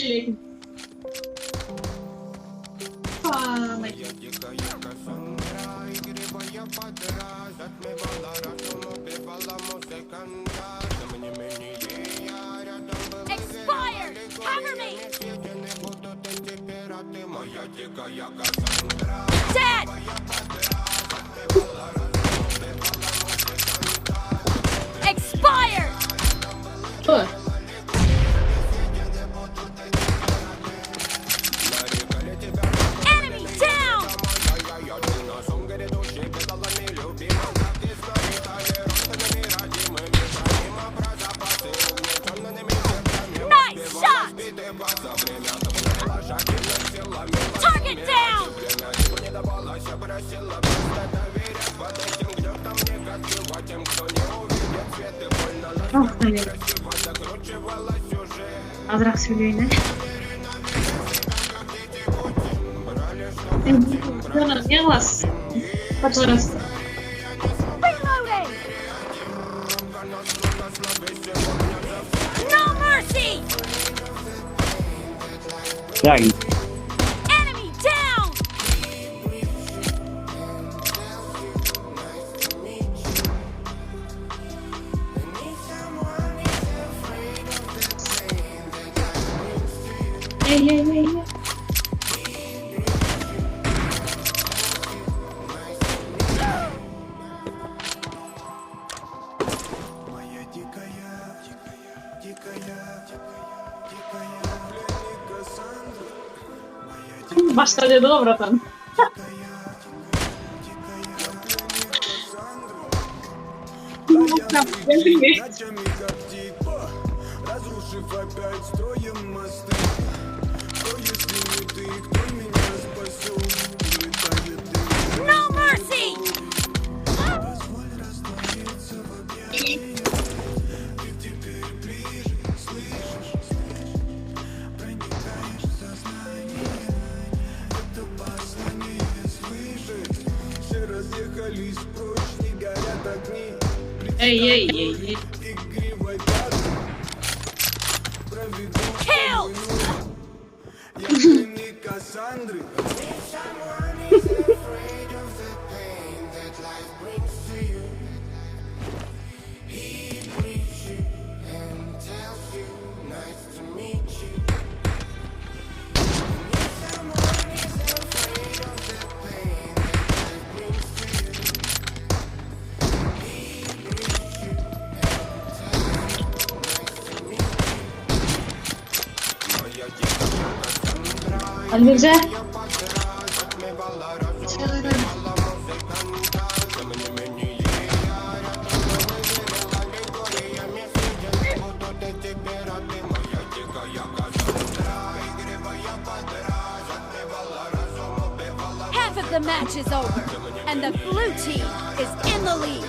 Ele. Ah, mas... Expired! Cover me! Dead! Expired! Pô. Enemy down! Nice shot! Target down! Ah, hayır. Azrak söylüyor yine. Jonas, Jonas. Patrz teraz. Reloading! No mercy! Jak? Enemy down! Ej, ej, ej, ej. Basta nie dobra tam. Ночами как типа, разрушив опять строим мосты. Кто если не ты, кто меня спасет? Улетает дым. No mercy! Позволь раствориться в объятиях. Ты теперь ближе, слышишь? Проникаешь в сознание. Это послание слышишь? Все разъехались прочь, не горят огни. Ej, ej, ej, ej. Игривой пятой проведу Killed! я пленник Кассандры. Alvirce. Half of the match is over, and the blue team is in the lead.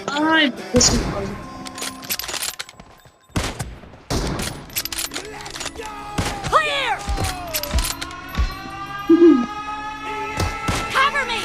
Ay, pues Clear! Cover me!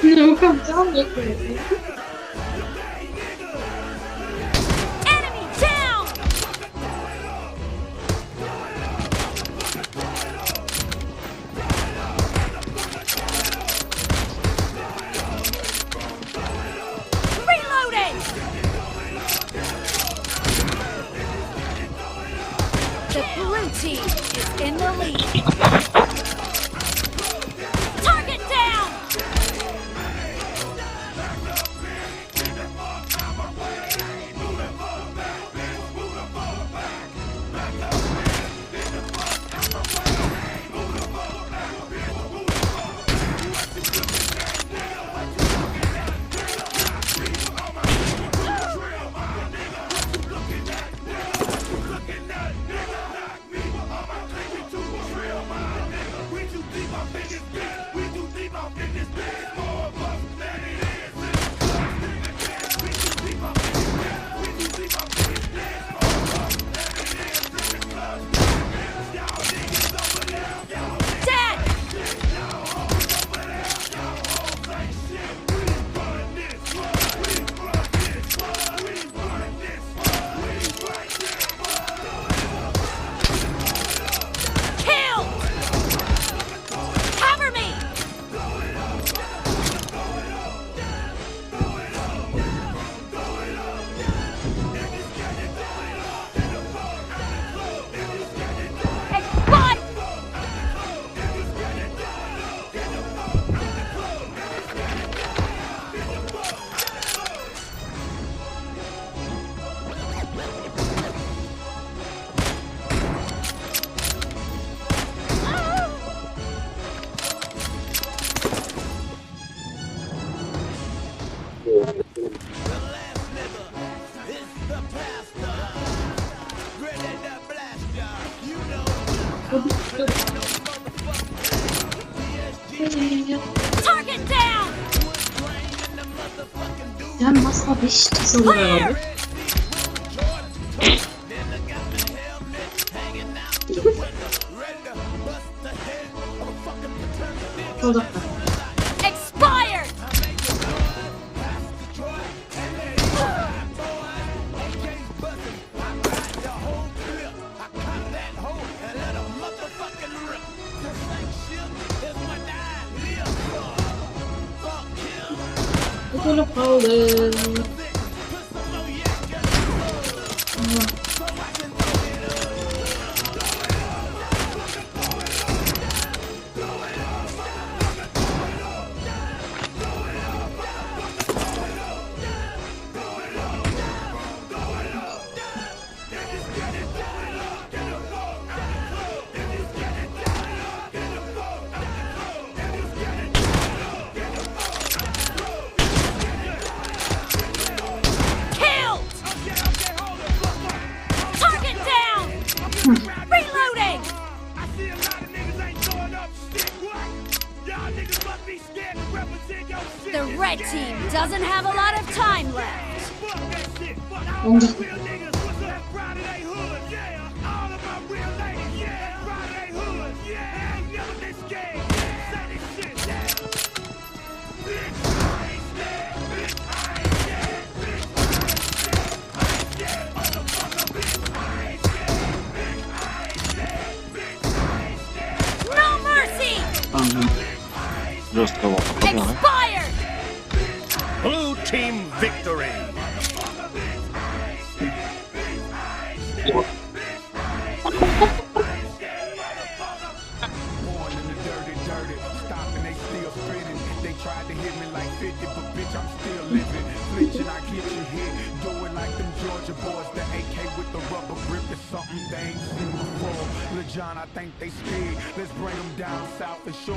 No, come look at me. Enemy down! Reloading! The blue team is in the lead. Target down! Target down! Ben masa 5 çizilir herhalde. Oldu. Expired! Böyle kaldı. Killed! Target down! Reloading! I see a lot of niggas ain't throwing up shit. What? Y'all niggas must be scared to represent your shit. The red team doesn't have a lot of time left. Fuck that shit. Fuck all Oldu. my real niggas. What's up? Proud of they hood. Yeah. All of my real ladies. Yeah. Proud of they hood. Yeah. Ain't never been scared. Say this shit. Yeah. Bitch, I ain't scared. Bitch, I ain't scared. Bitch, I ain't scared. Motherfucker, bitch, I ain't scared. Bitch, I ain't scared. Bitch, I ain't scared. No mercy! Tamam. Жестко его попадал. Expired! Blue team victory. Born in the dirty, stopping, they still spitting. They tried to hit me like 50, but bitch, I'm still living. Flinching, I get you hit. Do it like them Georgia boys. The AK with the rubber grip is something they ain't seen before. Lil John, I think they scared. Let's bring them down south and show